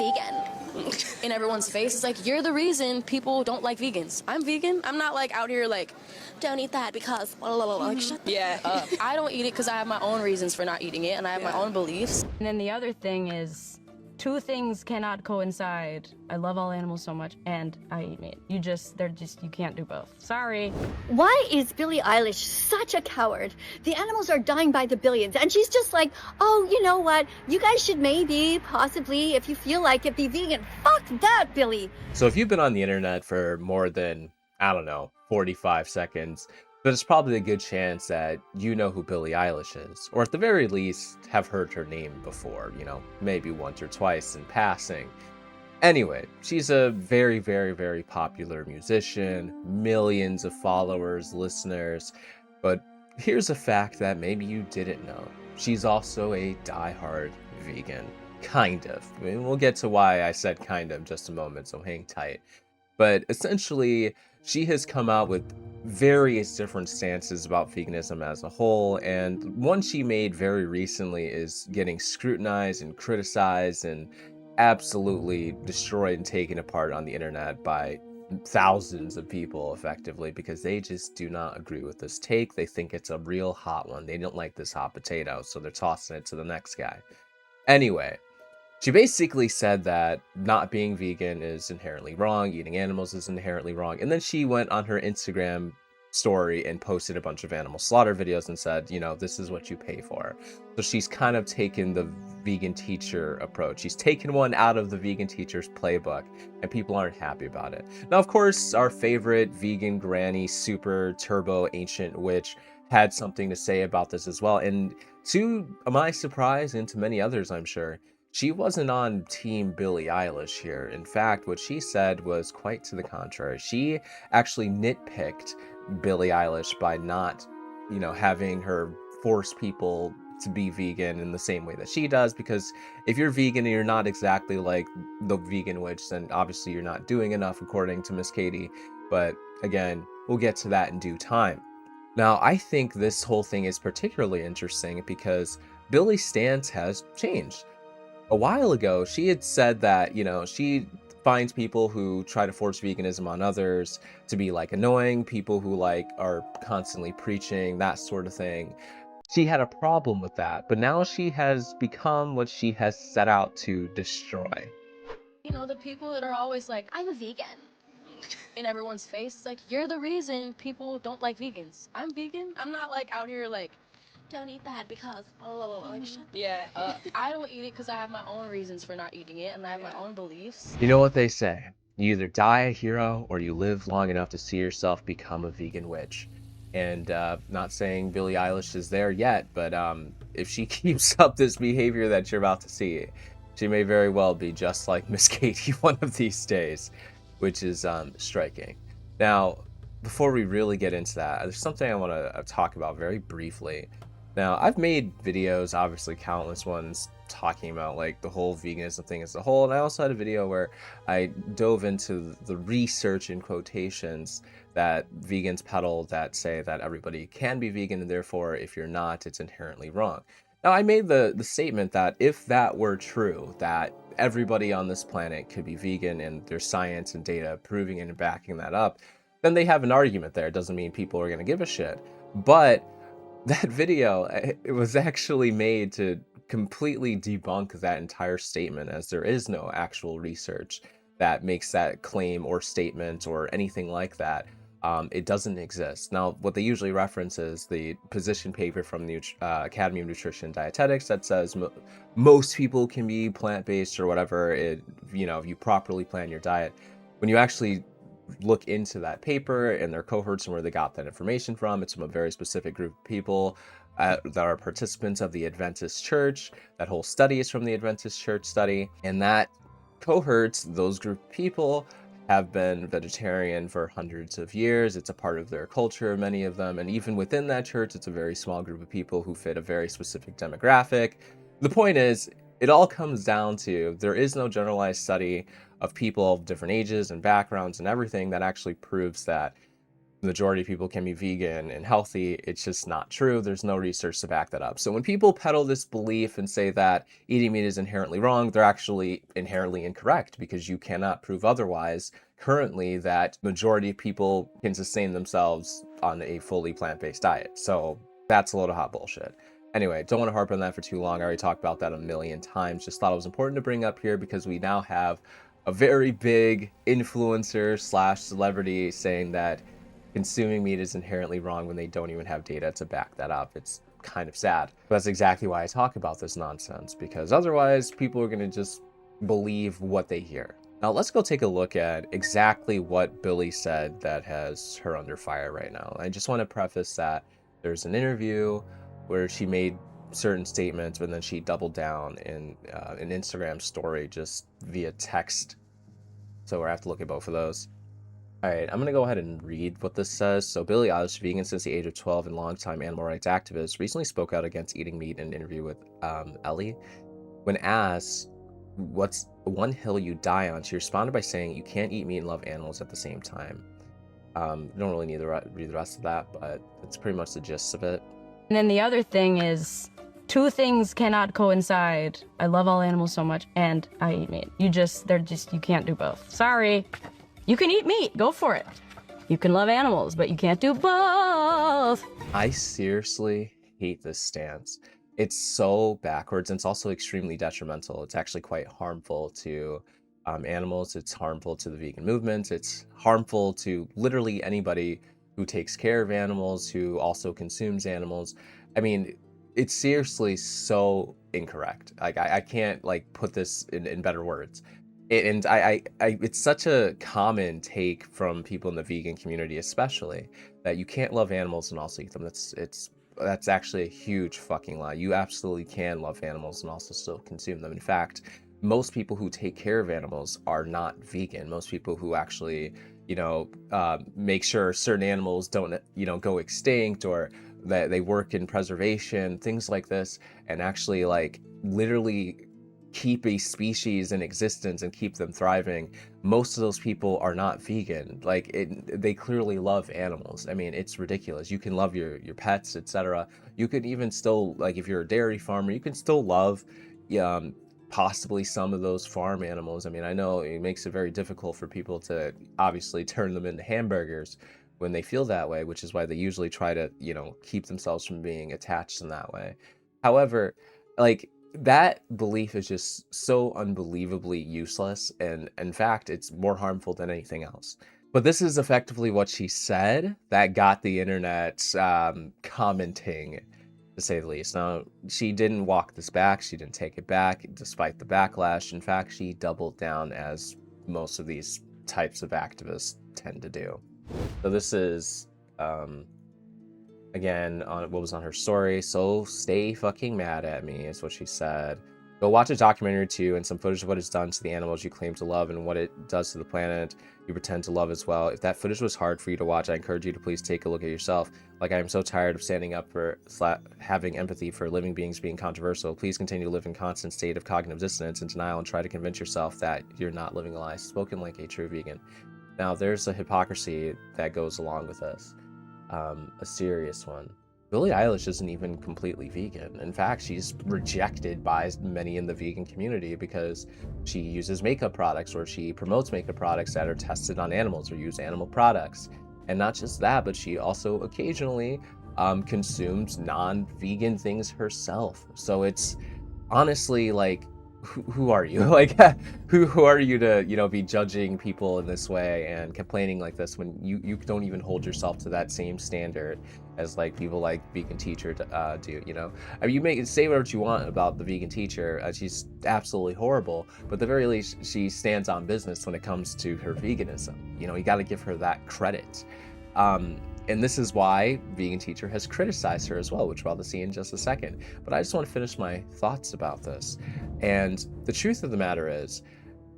vegan. In everyone's face, it's like, you're the reason people don't like vegans. I'm vegan. I'm not like out here like, don't eat that because blah, blah, blah. Like, shut the up. I don't eat it because I have my own reasons for not eating it, and I have my own beliefs. And then the other thing is, two things cannot coincide. I love all animals so much, and I eat meat. You can't do both. Sorry. Why is Billie Eilish such a coward? The animals are dying by the billions, and she's just like, oh, you know what? You guys should possibly, if you feel like it, be vegan. Fuck that, Billie. So if you've been on the internet for more than, I don't know, 45 seconds, there's probably a good chance that you know who Billie Eilish is, or at the very least have heard her name before, maybe once or twice in passing. Anyway, she's a very, very, very popular musician, millions of followers, listeners, but here's a fact that maybe you didn't know. She's also a diehard vegan. Kind of. I mean, we'll get to why I said kind of in just a moment, so hang tight. But essentially, she has come out with various different stances about veganism as a whole, and one she made very recently is getting scrutinized and criticized and absolutely destroyed and taken apart on the internet by thousands of people effectively, because they just do not agree with this take. They think it's a real hot one. They don't like this hot potato, so they're tossing it to the next guy. Anyway, she basically said that not being vegan is inherently wrong, eating animals is inherently wrong, and then she went on her Instagram story and posted a bunch of animal slaughter videos and said, this is what you pay for. So she's kind of taken the vegan teacher approach. She's taken one out of the vegan teacher's playbook, and people aren't happy about it. Now, of course, our favorite vegan granny, super turbo ancient witch, had something to say about this as well, and to my surprise, and to many others, I'm sure, she wasn't on Team Billie Eilish here. In fact, what she said was quite to the contrary. She actually nitpicked Billie Eilish by not, having her force people to be vegan in the same way that she does, because if you're vegan and you're not exactly like the vegan witch, then obviously you're not doing enough, according to Miss Katie. But again, we'll get to that in due time. Now, I think this whole thing is particularly interesting because Billie's stance has changed. A while ago, she had said that, she finds people who try to force veganism on others to be like annoying, people who are constantly preaching, that sort of thing. She had a problem with that, but now she has become what she has set out to destroy. The people that are always like, I'm a vegan. In everyone's face, it's like, you're the reason people don't like vegans. I'm vegan. I'm not like out here like, don't eat that because like, shut up. I don't eat it because I have my own reasons for not eating it, and I have my own beliefs. You know what they say, you either die a hero or you live long enough to see yourself become a vegan witch. And not saying Billie Eilish is there yet, but if she keeps up this behavior that you're about to see, she may very well be just like Miss Katie one of these days, which is striking. Now, before we really get into that, there's something I want to talk about very briefly. Now, I've made videos, obviously countless ones, talking about the whole veganism thing as a whole, and I also had a video where I dove into the research in quotations that vegans peddle that say that everybody can be vegan, and therefore if you're not, it's inherently wrong. Now, I made the statement that if that were true, that everybody on this planet could be vegan and there's science and data proving and backing that up, then they have an argument there. It doesn't mean people are going to give a shit. But that video, it was actually made to completely debunk that entire statement, as there is no actual research that makes that claim or statement or anything like that. It doesn't exist. Now, what they usually reference is the position paper from the Academy of Nutrition and Dietetics that says most people can be plant-based or whatever, if you properly plan your diet. When you actually look into that paper and their cohorts and where they got that information from, it's from a very specific group of people that are participants of the Adventist Church. That whole study is from the Adventist Church study, and that cohorts, those group of people, have been vegetarian for hundreds of years. It's a part of their culture, many of them, and even within that church, it's a very small group of people who fit a very specific demographic. The point is, it all comes down to there is no generalized study of people of different ages and backgrounds and everything that actually proves that the majority of people can be vegan and healthy. It's just not true. There's no research to back that up. So when people peddle this belief and say that eating meat is inherently wrong, they're actually inherently incorrect, because you cannot prove otherwise currently that majority of people can sustain themselves on a fully plant-based diet. So that's a load of hot bullshit. Anyway, don't want to harp on that for too long. I already talked about that a million times. Just thought it was important to bring up here because we now have a very big influencer slash celebrity saying that consuming meat is inherently wrong when they don't even have data to back that up. It's kind of sad. But that's exactly why I talk about this nonsense, because otherwise people are going to just believe what they hear. Now let's go take a look at exactly what Billie said that has her under fire right now. I just want to preface that there's an interview where she made certain statements, but then she doubled down in an Instagram story just via text. So I have to look at both of those. All right, I'm going to go ahead and read what this says. So Billie Eilish, vegan since the age of 12 and longtime animal rights activist, recently spoke out against eating meat in an interview with Ellie. When asked, what's one hill you die on, she responded by saying, you can't eat meat and love animals at the same time. You don't really need to read the rest of that, but it's pretty much the gist of it. And then the other thing is, two things cannot coincide. I love all animals so much, and I eat meat. You can't do both. Sorry. You can eat meat, go for it. You can love animals, but you can't do both. I seriously hate this stance. It's so backwards, and it's also extremely detrimental. It's actually quite harmful to animals. It's harmful to the vegan movement. It's harmful to literally anybody who takes care of animals, who also consumes animals. I mean, it's seriously so incorrect. Like I can't like put this in better words. And it's such a common take from people in the vegan community, especially, that you can't love animals and also eat them. That's actually a huge fucking lie. You absolutely can love animals and also still consume them. In fact, most people who take care of animals are not vegan. Most people who actually, make sure certain animals don't, go extinct, or that they work in preservation, things like this, and actually like literally keep a species in existence and keep them thriving. Most of those people are not vegan. They clearly love animals. I mean, it's ridiculous. You can love your pets, etc. You could even still, like, if you're a dairy farmer, you can still love possibly some of those farm animals. I mean, I know it makes it very difficult for people to obviously turn them into hamburgers when they feel that way, which is why they usually try to, keep themselves from being attached in that way. However, like, that belief is just so unbelievably useless, and in fact, it's more harmful than anything else. But this is effectively what she said that got the internet commenting, to say the least. Now, she didn't walk this back. She didn't take it back, despite the backlash. In fact, she doubled down, as most of these types of activists tend to do. So this is again on what was on her story. So stay fucking mad at me is what she said. Go watch a documentary too, and some footage of what it's done to the animals you claim to love and what it does to the planet you pretend to love as well. If that footage was hard for you to watch, I encourage you to please take a look at yourself. Like, I am so tired of standing up for having empathy for living beings being controversial. Please continue to live in constant state of cognitive dissonance and denial, and try to convince yourself that you're not living a lie. Spoken like a true vegan. Now, there's a hypocrisy that goes along with this. A serious one. Billie Eilish isn't even completely vegan. In fact, she's rejected by many in the vegan community because she uses makeup products, or she promotes makeup products that are tested on animals or use animal products. And not just that, but she also occasionally consumes non-vegan things herself. So it's honestly like, who are you? Like, who are you to, be judging people in this way and complaining like this when you don't even hold yourself to that same standard as like people like Vegan Teacher do, I mean, you may say whatever you want about the Vegan Teacher. She's absolutely horrible, but at the very least, she stands on business when it comes to her veganism. You got to give her that credit. And this is why Vegan Teacher has criticized her as well, which we'll see in just a second. But I just want to finish my thoughts about this. And the truth of the matter is,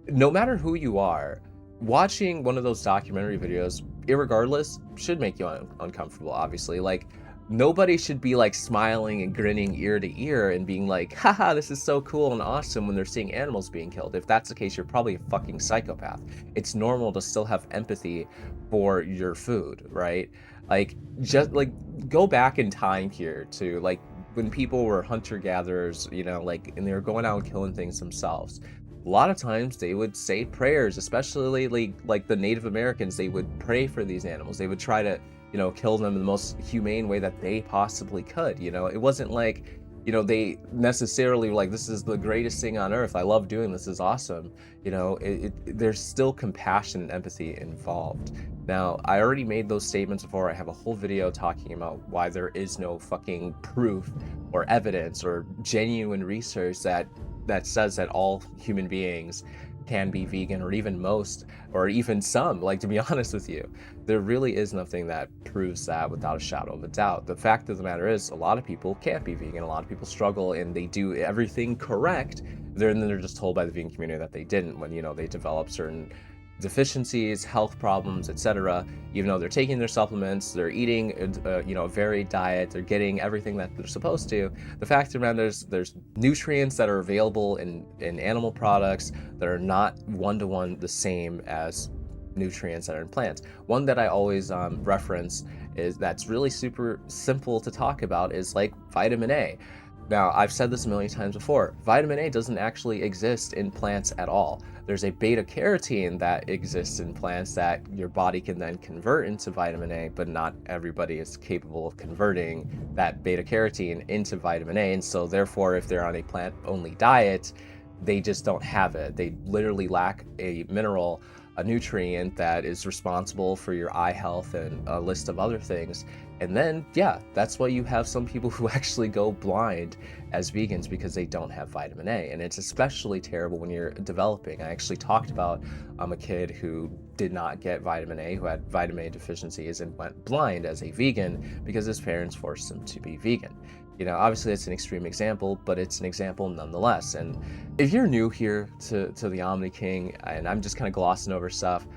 no matter who you are, watching one of those documentary videos, irregardless, should make you uncomfortable, obviously. Like, nobody should be like smiling and grinning ear to ear and being like, haha, this is so cool and awesome when they're seeing animals being killed. If that's the case, you're probably a fucking psychopath. It's normal to still have empathy for your food, right? Like, just like go back in time here to like when people were hunter-gatherers, you know, like, and they were going out and killing things themselves. A lot of times they would say prayers, especially like the Native Americans. They would pray for these animals. They would try to, you know, kill them in the most humane way that they possibly could. You know, it wasn't like, you know, they necessarily were like, this is the greatest thing on earth, I love doing this, is awesome. You know, there's still compassion and empathy involved. Now, I already made those statements before. I have a whole video talking about why there is no fucking proof or evidence or genuine research that says that all human beings can be vegan, or even most, or even some. Like, to be honest with you, there really is nothing that proves that without a shadow of a doubt. The fact of the matter is, a lot of people can't be vegan. A lot of people struggle and they do everything correct. They're just told by the vegan community that they didn't, when, you know, they develop certain deficiencies, health problems, etc. Even though they're taking their supplements, they're eating you know, a varied diet, they're getting everything that they're supposed to. The fact of the matter is, there's nutrients that are available in animal products that are not one-to-one the same as nutrients that are in plants. One that I always reference is, that's really super simple to talk about, is like vitamin A. Now, I've said this a million times before, vitamin A doesn't actually exist in plants at all. There's a beta carotene that exists in plants that your body can then convert into vitamin A, but not everybody is capable of converting that beta carotene into vitamin A. And so therefore, if they're on a plant-only diet, they just don't have it. They literally lack a mineral, a nutrient that is responsible for your eye health and a list of other things. And then, yeah, that's why you have some people who actually go blind as vegans, because they don't have vitamin A. And it's especially terrible when you're developing. I actually talked about a kid who did not get vitamin A, who had vitamin A deficiencies and went blind as a vegan because his parents forced him to be vegan. You know, obviously it's an extreme example, but it's an example nonetheless. And if you're new here to the OmniKing, and I'm just kind of glossing over stuff,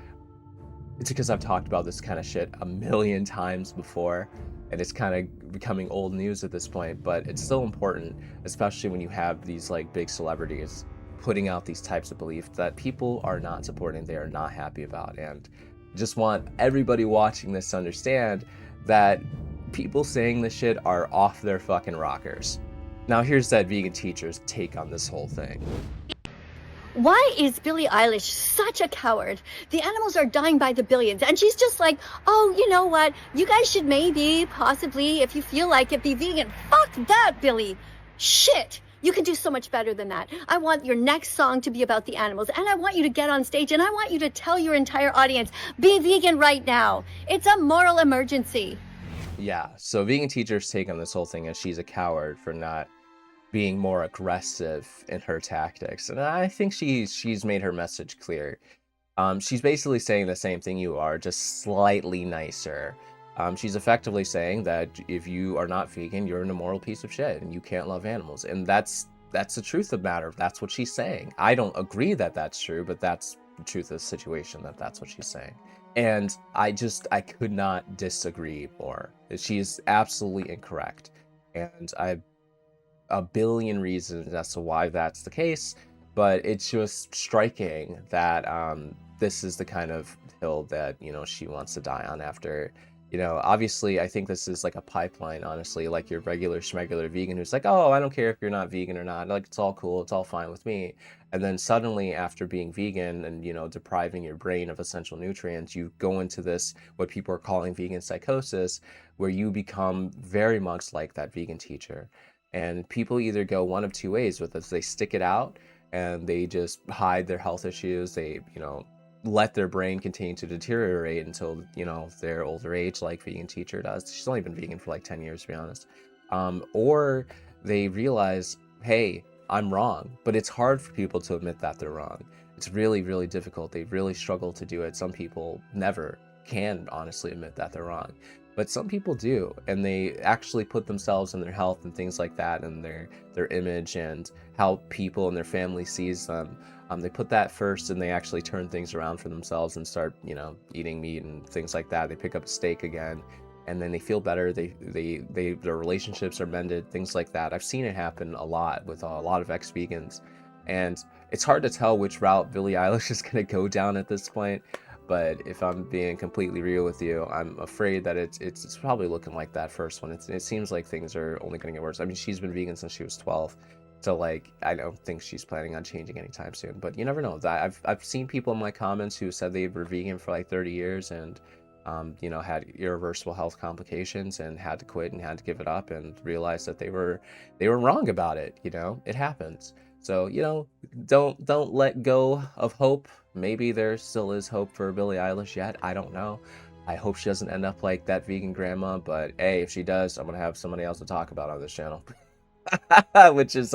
it's because I've talked about this kind of shit a million times before, and it's kind of becoming old news at this point, but it's still important, especially when you have these like big celebrities putting out these types of beliefs that people are not supporting, they are not happy about. And just want everybody watching this to understand that people saying this shit are off their fucking rockers. Now here's that vegan teacher's take on this whole thing. Why is Billie Eilish such a coward? The animals are dying by the billions, and she's just like, oh, you know what? You guys should maybe, possibly, if you feel like it, be vegan. Fuck that, Billie. Shit. You can do so much better than that. I want your next song to be about the animals, and I want you to get on stage, and I want you to tell your entire audience, be vegan right now. It's a moral emergency. Yeah, so vegan teacher's take on this whole thing is she's a coward for not being more aggressive in her tactics, and I think she's made her message clear. She's basically saying the same thing you are, just slightly nicer. She's effectively saying that if you are not vegan, you're an immoral piece of shit and you can't love animals, and that's the truth of the matter. That's what she's saying. I don't agree that that's true, but that's the truth of the situation, that's what she's saying. And I could not disagree more. She's absolutely incorrect, and I a billion reasons as to why that's the case, but it's just striking that this is the kind of hill that, you know, she wants to die on after, you know, obviously I think this is like a pipeline, honestly, like your regular schmegular vegan who's like, oh, I don't care if you're not vegan or not, like, it's all cool, it's all fine with me. And then suddenly, after being vegan and, you know, depriving your brain of essential nutrients, you go into this, what people are calling vegan psychosis, where you become very much like that vegan teacher. And people either go one of two ways with this. They stick it out and they just hide their health issues. They, you know, let their brain continue to deteriorate until, you know, their older age, like vegan teacher does. She's only been vegan for like 10 years, to be honest. Or they realize, hey, I'm wrong. But it's hard for people to admit that they're wrong. It's really, really difficult. They really struggle to do it. Some people never can honestly admit that they're wrong. But some people do, and they actually put themselves and their health and things like that, and their image and how people and their family sees them. They put that first, and they actually turn things around for themselves and start, you know, eating meat and things like that. They pick up a steak again, and then they feel better. Their relationships are mended, things like that. I've seen it happen a lot with a lot of ex-vegans, and it's hard to tell which route Billie Eilish is going to go down at this point. But if I'm being completely real with you, I'm afraid that it's probably looking like that first one. It seems like things are only going to get worse. I mean, she's been vegan since she was 12, so like I don't think she's planning on changing anytime soon. But you never know. I've seen people in my comments who said they were vegan for like 30 years and you know, had irreversible health complications and had to quit and had to give it up and realized that they were wrong about it. You know, it happens. So, you know, don't let go of hope. Maybe there still is hope for Billie Eilish yet. I don't know. I hope she doesn't end up like that vegan grandma, but hey, if she does, I'm gonna have somebody else to talk about on this channel. Which is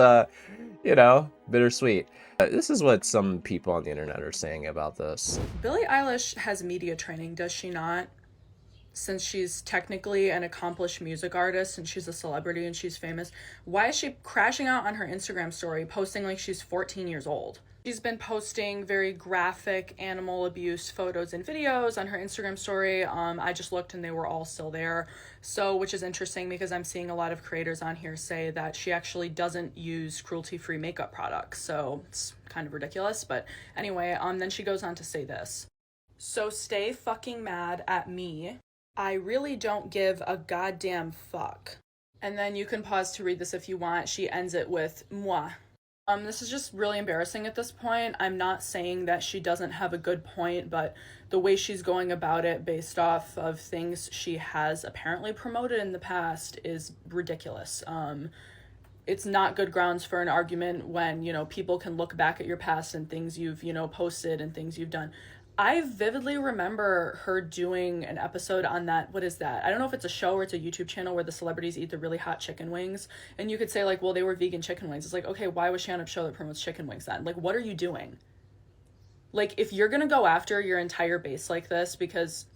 you know, bittersweet. This is what some people on the internet are saying about this. Billie Eilish has media training, does she not? Since she's technically an accomplished music artist and she's a celebrity and she's famous, why is she crashing out on her Instagram story, posting like she's 14 years old? She's been posting very graphic animal abuse photos and videos on her Instagram story. I just looked and they were all still there. So, which is interesting because I'm seeing a lot of creators on here say that she actually doesn't use cruelty-free makeup products. So it's kind of ridiculous. But anyway, then she goes on to say this. So stay fucking mad at me. I really don't give a goddamn fuck. And then you can pause to read this if you want. She ends it with moi. This is just really embarrassing at this point. I'm not saying that she doesn't have a good point, but the way she's going about it based off of things she has apparently promoted in the past is ridiculous. It's not good grounds for an argument when, you know, people can look back at your past and things you've, you know, posted and things you've done. I vividly remember her doing an episode on that. What is that? I don't know if it's a show or it's a YouTube channel where the celebrities eat the really hot chicken wings. And you could say like, well, they were vegan chicken wings. It's like, okay, why was she on a show that promotes chicken wings then? Like, what are you doing? Like, if you're going to go after your entire base like this, because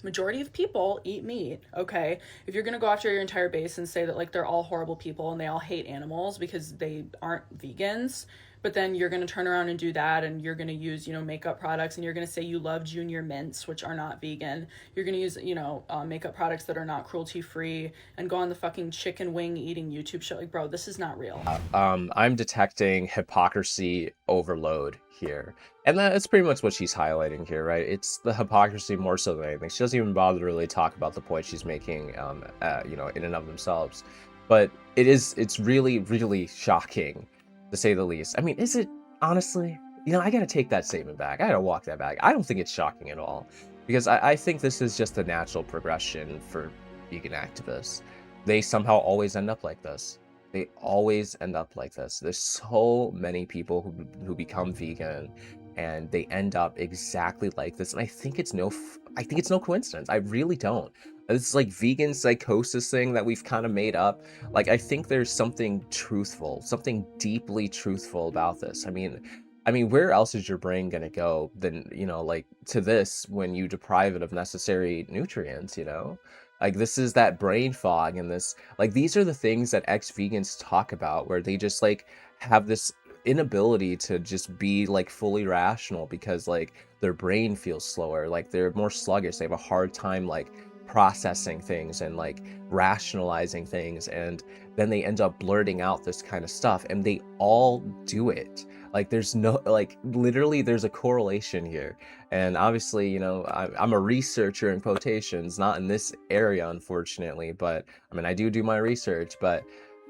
majority of people eat meat, okay? If you're going to go after your entire base and say that like they're all horrible people and they all hate animals because they aren't vegans, but then you're going to turn around and do that and you're going to use, you know, makeup products and you're going to say you love Junior Mints, which are not vegan. You're going to use, you know, makeup products that are not cruelty free and go on the fucking chicken wing eating YouTube show. Like, bro, this is not real. I'm detecting hypocrisy overload here. And that's pretty much what she's highlighting here, right? It's the hypocrisy more so than anything. She doesn't even bother to really talk about the point she's making, you know, in and of themselves. But it's really, really shocking, to say the least. I mean, is it, honestly? You know, I gotta take that statement back. I gotta walk that back. I don't think it's shocking at all. Because I think this is just a natural progression for vegan activists. They somehow always end up like this. They always end up like this. There's so many people who become vegan and they end up exactly like this. And I think it's no coincidence. I really don't. It's like vegan psychosis thing that we've kind of made up. Like, I think there's something truthful, something deeply truthful about this. I mean, where else is your brain gonna go than, you know, like to this when you deprive it of necessary nutrients, you know? Like, this is that brain fog and this, like, these are the things that ex-vegans talk about, where they just like have this inability to just be like fully rational because like their brain feels slower, like they're more sluggish, they have a hard time like processing things and like rationalizing things, and then they end up blurting out this kind of stuff, and they all do it. Like, there's no, like, literally there's a correlation here. And obviously, you know, I'm a researcher in quotations, not in this area, unfortunately, but I mean, I do my research, but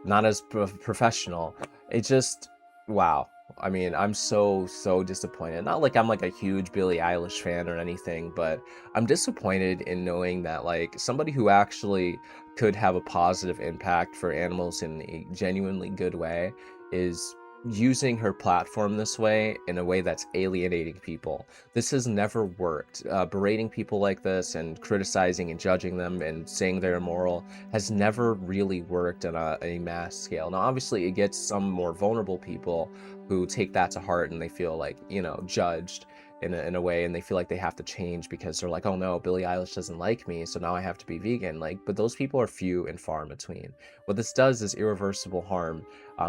not as professional. It just, wow. I mean, I'm so disappointed. Not like I'm like a huge Billie Eilish fan or anything, but I'm disappointed in knowing that like somebody who actually could have a positive impact for animals in a genuinely good way is using her platform this way, in a way that's alienating people. This has never worked. Berating people like this and criticizing and judging them and saying they're immoral has never really worked on a mass scale. Now, obviously, it gets some more vulnerable people who take that to heart and they feel like, you know, judged in a way, and they feel like they have to change because they're like, oh no, Billie Eilish doesn't like me, so now I have to be vegan. Like, but those people are few and far in between. What this does is irreversible harm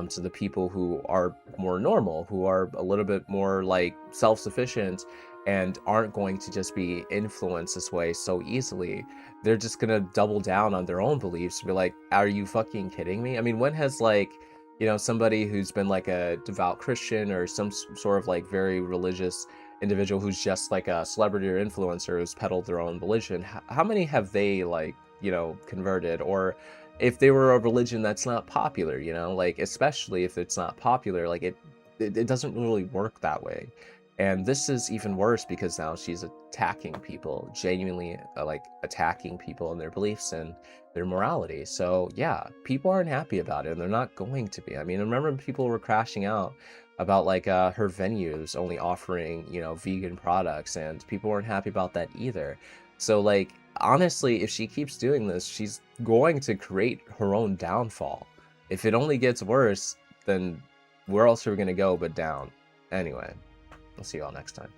to the people who are more normal, who are a little bit more like self-sufficient, and aren't going to just be influenced this way so easily. They're just gonna double down on their own beliefs and be like, are you fucking kidding me? I mean, when has like, you know, somebody who's been like a devout Christian or some sort of like very religious individual who's just like a celebrity or influencer who's peddled their own religion, how many have they like, you know, converted? Or if they were a religion that's not popular, you know, like especially if it's not popular, like it doesn't really work that way. And this is even worse because now she's attacking people, genuinely like attacking people and their beliefs and their morality. So yeah, people aren't happy about it, and they're not going to be. I mean, I remember people were crashing out about like her venues only offering, you know, vegan products, and people weren't happy about that either. So like, honestly, if she keeps doing this, she's going to create her own downfall. If it only gets worse, then where else are we going to go but down? Anyway, I'll see you all next time.